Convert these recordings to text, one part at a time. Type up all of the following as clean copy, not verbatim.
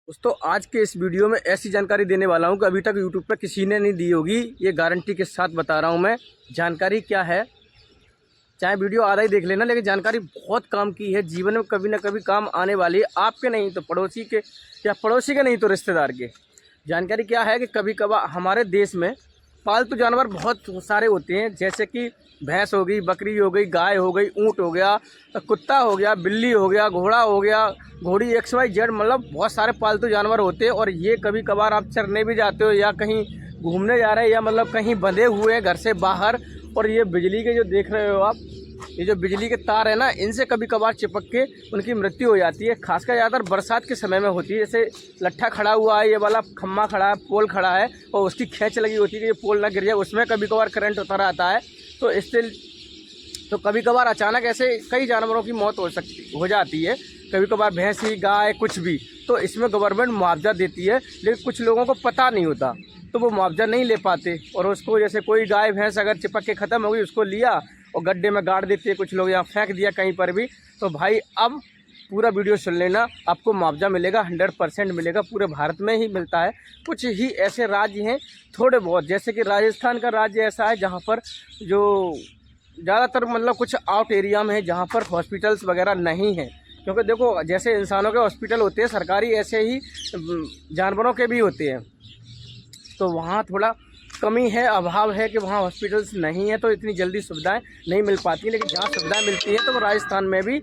दोस्तों आज के इस वीडियो में ऐसी जानकारी देने वाला हूं कि अभी तक यूट्यूब पर किसी ने नहीं दी होगी। ये गारंटी के साथ बता रहा हूं मैं। जानकारी क्या है, चाहे वीडियो आधा ही देख लेना, लेकिन जानकारी बहुत काम की है। जीवन में कभी ना कभी काम आने वाली है, आपके नहीं तो पड़ोसी के, या पड़ोसी के नहीं तो रिश्तेदार के। जानकारी क्या है कि कभी कभार हमारे देश में पालतू जानवर बहुत सारे होते हैं, जैसे कि भैंस हो गई, बकरी हो गई, गाय हो गई, ऊँट हो गया, कुत्ता हो गया, बिल्ली हो गया, घोड़ा हो गया, घोड़ी XYZ, मतलब बहुत सारे पालतू जानवर होते हैं। और ये कभी कभार आप चरने भी जाते हो या कहीं घूमने जा रहे हैं या मतलब कहीं बंधे हुए हैं घर से बाहर, और ये बिजली के जो देख रहे हो आप, ये जो बिजली के तार है ना, इनसे कभी कभार चिपक के उनकी मृत्यु हो जाती है। खासकर ज़्यादातर बरसात के समय में होती है। जैसे लट्ठा खड़ा हुआ है, ये वाला खम्मा खड़ा है, पोल खड़ा है, और उसकी खींच लगी होती है कि ये पोल ना गिर जाए, उसमें कभी कभार करंट उतर आता है। तो इससे कभी कभार अचानक ऐसे कई जानवरों की मौत हो जाती है। कभी कभार भैंसी, गाय, कुछ भी। तो इसमें गवर्नमेंट मुआवजा देती है, लेकिन कुछ लोगों को पता नहीं होता, तो वो मुआवजा नहीं ले पाते। और उसको, जैसे कोई गाय भैंस अगर चिपक के ख़त्म हो गई, उसको लिया और गड्ढे में गाड़ देते हैं कुछ लोग, या फेंक दिया कहीं पर भी। तो भाई अब पूरा वीडियो सुन लेना, आपको मुआवजा मिलेगा, 100% मिलेगा। पूरे भारत में ही मिलता है। कुछ ही ऐसे राज्य हैं थोड़े बहुत, जैसे कि राजस्थान का राज्य ऐसा है जहाँ पर जो ज़्यादातर मतलब कुछ आउट एरिया में है जहाँ पर हॉस्पिटल्स वगैरह नहीं हैं। क्योंकि देखो, जैसे इंसानों के हॉस्पिटल होते हैं सरकारी, ऐसे ही जानवरों के भी होते हैं। तो वहाँ थोड़ा कमी है, अभाव है कि वहाँ हॉस्पिटल्स नहीं है, तो इतनी जल्दी सुविधाएं नहीं मिल पाती। लेकिन जहाँ सुविधाएं मिलती हैं तो वो राजस्थान में भी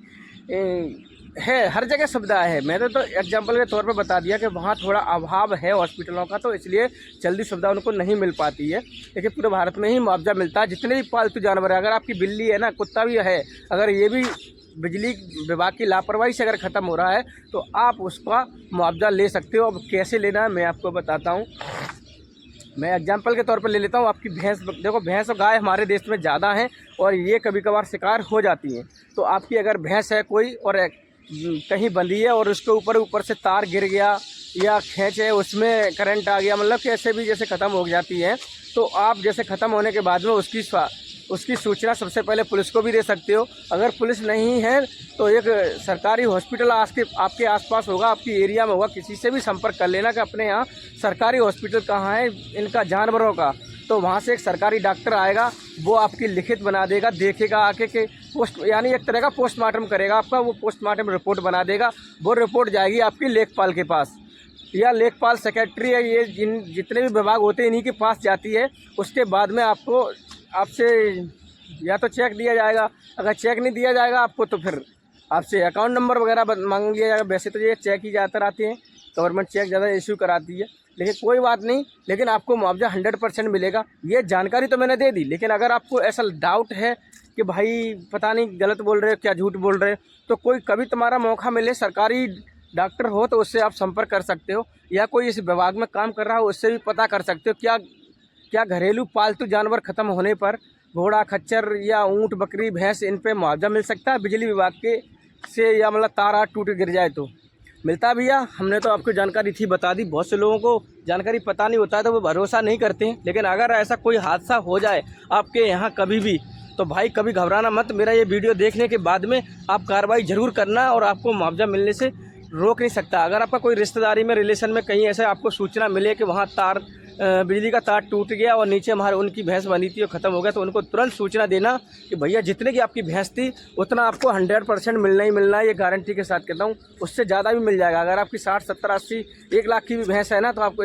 है, हर जगह सुविधा है। मैंने तो एग्जांपल के तौर पे बता दिया कि वहाँ थोड़ा अभाव है हॉस्पिटलों का, तो इसलिए जल्दी सुविधा उनको नहीं मिल पाती है। लेकिन पूरे भारत में ही मुआवजा मिलता है। जितने भी पालतू जानवर है, अगर आपकी बिल्ली है ना, कुत्ता भी है, अगर ये भी बिजली विभाग की लापरवाही से अगर ख़त्म हो रहा है तो आप उसका मुआवजा ले सकते हो। अब कैसे लेना है मैं आपको बताता हूँ। मैं एग्जांपल के तौर पर ले लेता हूँ। आपकी भैंस, देखो भैंस और गाय हमारे देश में ज़्यादा हैं और ये कभी कभार शिकार हो जाती हैं। तो आपकी अगर भैंस है कोई और कहीं बंधी है और उसके ऊपर से तार गिर गया या खींच है, उसमें करंट आ गया, मतलब कैसे भी जैसे ख़त्म हो जाती है, तो आप जैसे ख़त्म होने के बाद में उसकी सूचना सबसे पहले पुलिस को भी दे सकते हो। अगर पुलिस नहीं है तो एक सरकारी हॉस्पिटल आपके आसपास होगा, आपकी एरिया में होगा, किसी से भी संपर्क कर लेना कि अपने यहाँ सरकारी हॉस्पिटल कहाँ है इनका जानवरों का। तो वहाँ से एक सरकारी डॉक्टर आएगा, वो आपकी लिखित बना देगा, देखेगा आके के यानी एक तरह का पोस्टमार्टम करेगा आपका। वो पोस्टमार्टम रिपोर्ट बना देगा, वो रिपोर्ट जाएगी आपकी लेखपाल के पास या लेखपाल सेक्रेटरी है, ये जितने भी विभाग होते हैं इन्हीं के पास जाती है। उसके बाद में आपसे या तो चेक दिया जाएगा, अगर चेक नहीं दिया जाएगा आपको तो फिर आपसे अकाउंट नंबर वगैरह मांग लिया जाएगा। वैसे तो ये चेक ही ज़्यादातर आते हैं, गवर्नमेंट चेक ज़्यादा इशू कराती है, लेकिन कोई बात नहीं। लेकिन आपको मुआवजा 100% मिलेगा। ये जानकारी तो मैंने दे दी, लेकिन अगर आपको ऐसा डाउट है कि भाई पता नहीं गलत बोल रहे हो क्या, झूठ बोल रहे हो, तो कोई कभी तुम्हारा मौका मिले, सरकारी डॉक्टर हो तो उससे आप संपर्क कर सकते हो, या कोई इस विभाग में काम कर रहा हो उससे भी पता कर सकते हो क्या घरेलू पालतू जानवर ख़त्म होने पर घोड़ा, खच्चर या ऊँट, बकरी, भैंस, इन पे मुआवजा मिल सकता है बिजली विभाग के से, या मतलब तार टूट गिर जाए तो मिलता है। भैया हमने तो आपको जानकारी थी बता दी। बहुत से लोगों को जानकारी पता नहीं होता है तो वो भरोसा नहीं करते हैं। लेकिन अगर ऐसा कोई हादसा हो जाए आपके यहाँ कभी भी, तो भाई कभी घबराना मत। मेरा ये वीडियो देखने के बाद में आप कार्रवाई ज़रूर करना, और आपको मुआवजा मिलने से रोक नहीं सकता। अगर आपका कोई रिश्तेदारी में, रिलेशन में कहीं ऐसे आपको सूचना मिले कि वहाँ बिजली का तार टूट गया और नीचे उनकी भैंस बनी थी और ख़त्म हो गया, तो उनको तुरंत सूचना देना कि भैया जितने की आपकी भैंस थी उतना आपको 100% मिलना ही मिलना है। ये गारंटी के साथ कहता हूँ, उससे ज़्यादा भी मिल जाएगा। अगर आपकी 60, 70, 80, 1 लाख की भी भैंस है ना, तो आपको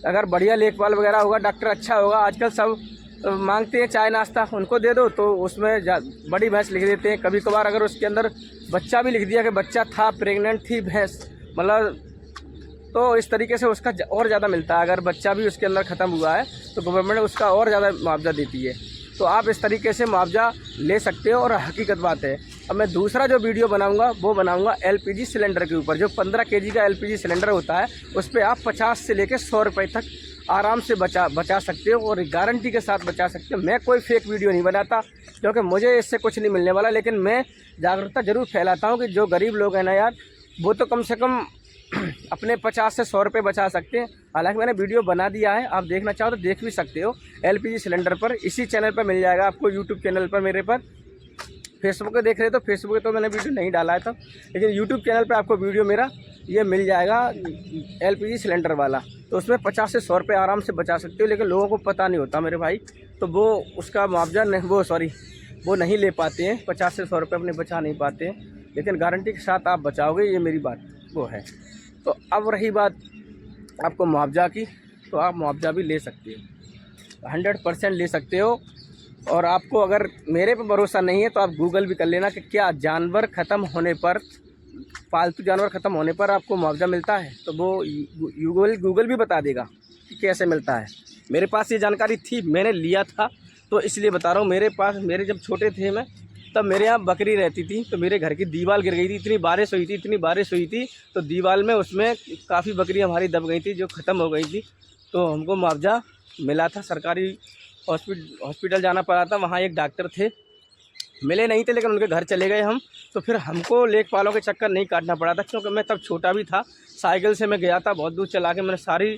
अगर बढ़िया लेखपाल वगैरह होगा, डॉक्टर अच्छा होगा, आजकल सब मांगते हैं चाय नाश्ता, उनको दे दो तो उसमें बड़ी भैंस लिख देते हैं। कभी कभार अगर उसके अंदर बच्चा भी लिख दिया कि बच्चा था, प्रेग्नेंट थी भैंस, मतलब तो इस तरीके से उसका और ज़्यादा मिलता है। अगर बच्चा भी उसके अंदर ख़त्म हुआ है तो गवर्नमेंट उसका और ज़्यादा मुआवजा देती है। तो आप इस तरीके से मुआवजा ले सकते हो, और हकीकत बात है। अब मैं दूसरा जो वीडियो बनाऊंगा वो बनाऊंगा LPG सिलेंडर के ऊपर। जो 15 kg का LPG सिलेंडर होता है उस पर आप 50 से लेकर 100 रुपये तक आराम से बचा सकते हो, और गारंटी के साथ बचा सकते हो। मैं कोई फेक वीडियो नहीं बनाता क्योंकि मुझे इससे कुछ नहीं मिलने वाला, लेकिन मैं जागरूकता ज़रूर फैलाता हूँ कि जो गरीब लोग हैं ना यार, वो तो कम से कम अपने 50 से 100 रुपये बचा सकते हैं। हालांकि मैंने वीडियो बना दिया है, आप देखना चाहो तो देख भी सकते हो। LPG सिलेंडर पर इसी चैनल पर मिल जाएगा आपको, यूट्यूब चैनल पर मेरे पर। फेसबुक पे देख रहे हो तो फेसबुक पे तो मैंने वीडियो नहीं डाला था, लेकिन यूट्यूब चैनल पे आपको वीडियो मेरा ये मिल जाएगा LPG सिलेंडर वाला। तो उसमें 50 से 100 रुपये आराम से बचा सकते हो, लेकिन लोगों को पता नहीं होता मेरे भाई, तो वो उसका मुआवजा नहीं, वो नहीं ले पाते हैं, 50 से 100 रुपये अपने बचा नहीं पाते हैं। लेकिन गारंटी के साथ आप बचाओगे, ये मेरी बात वो है। तो अब रही बात आपको मुआवजा की, तो आप मुआवजा भी ले सकते हो, 100% ले सकते हो। और आपको अगर मेरे पे भरोसा नहीं है तो आप गूगल भी कर लेना कि क्या जानवर ख़त्म होने पर, पालतू जानवर ख़त्म होने पर आपको मुआवजा मिलता है, तो वो गूगल भी बता देगा कि कैसे मिलता है। मेरे पास ये जानकारी थी, मैंने लिया था, तो इसलिए बता रहा हूँ। मेरे जब छोटे थे मैं, तब मेरे यहाँ बकरी रहती थी, तो मेरे घर की दीवार गिर गई थी, इतनी बारिश हुई थी तो दीवार में उसमें काफ़ी बकरी हमारी दब गई थी, जो ख़त्म हो गई थी। तो हमको मुआवजा मिला था, सरकारी हॉस्पिटल जाना पड़ा था, वहाँ एक डॉक्टर थे, मिले नहीं थे, लेकिन उनके घर चले गए हम। तो फिर हमको लेखपालों के चक्कर नहीं काटना पड़ा था, क्योंकि मैं तब छोटा भी था, साइकिल से मैं गया था, बहुत दूर चला के मैंने सारी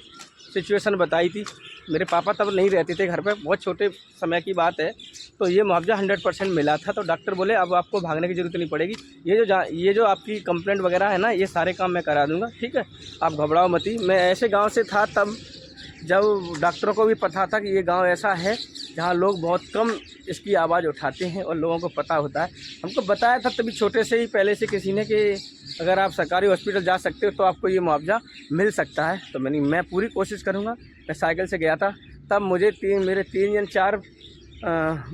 सिचुएशन बताई थी। मेरे पापा तब नहीं रहते थे घर पे, बहुत छोटे समय की बात है। तो ये मुआवजा 100% मिला था। तो डॉक्टर बोले अब आपको भागने की ज़रूरत नहीं पड़ेगी, ये जो आपकी कंप्लेंट वगैरह है ना, ये सारे काम मैं करा दूँगा, ठीक है, आप घबराओ मत ही। मैं ऐसे गाँव से था तब, जब डॉक्टरों को भी पता था कि ये गांव ऐसा है जहां लोग बहुत कम इसकी आवाज़ उठाते हैं और लोगों को पता होता है। हमको बताया था तभी छोटे से ही पहले से किसी ने कि अगर आप सरकारी हॉस्पिटल जा सकते हो तो आपको ये मुआवजा मिल सकता है। तो मैं पूरी कोशिश करूँगा। मैं साइकिल से गया था, तब मुझे मेरे 3 या 4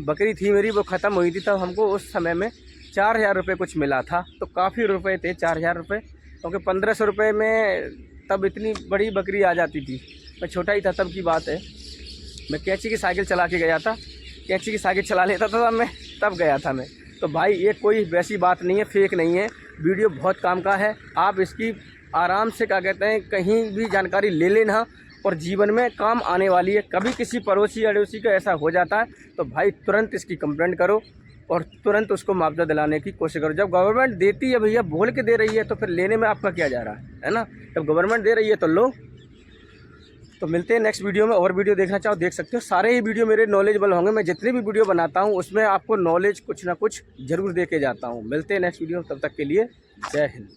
बकरी थी मेरी, वो ख़त्म हुई थी। तब हमको उस समय में 4000 रुपये कुछ मिला था। तो काफ़ी रुपये थे 4000 रुपये, क्योंकि 1500 रुपये में तब इतनी बड़ी बकरी आ जाती थी। मैं छोटा ही था तब की बात है। मैं कैंची की साइकिल चला के गया था, कैंची की साइकिल चला लेता था तब गया था मैं। तो भाई ये कोई वैसी बात नहीं है, फेक नहीं है, वीडियो बहुत काम का है। आप इसकी आराम से क्या कहते हैं कहीं भी जानकारी ले लेना, और जीवन में काम आने वाली है। कभी किसी पड़ोसी अड़ोसी का ऐसा हो जाता है तो भाई तुरंत इसकी कंप्लेंट करो और तुरंत उसको मुआवजा दिलाने की कोशिश करो। जब गवर्नमेंट देती है भैया, बोल के दे रही है, तो फिर लेने में आपका क्या जा रहा है ना। जब गवर्नमेंट दे रही है तो लो। तो मिलते हैं नेक्स्ट वीडियो में। और वीडियो देखना चाहो देख सकते हो, सारे ही वीडियो मेरे नॉलेजेबल होंगे। मैं जितनी भी वीडियो बनाता हूँ उसमें आपको नॉलेज कुछ ना कुछ ज़रूर दे के जाता हूँ। मिलते हैं नेक्स्ट वीडियो में, तब तक के लिए जय हिंद।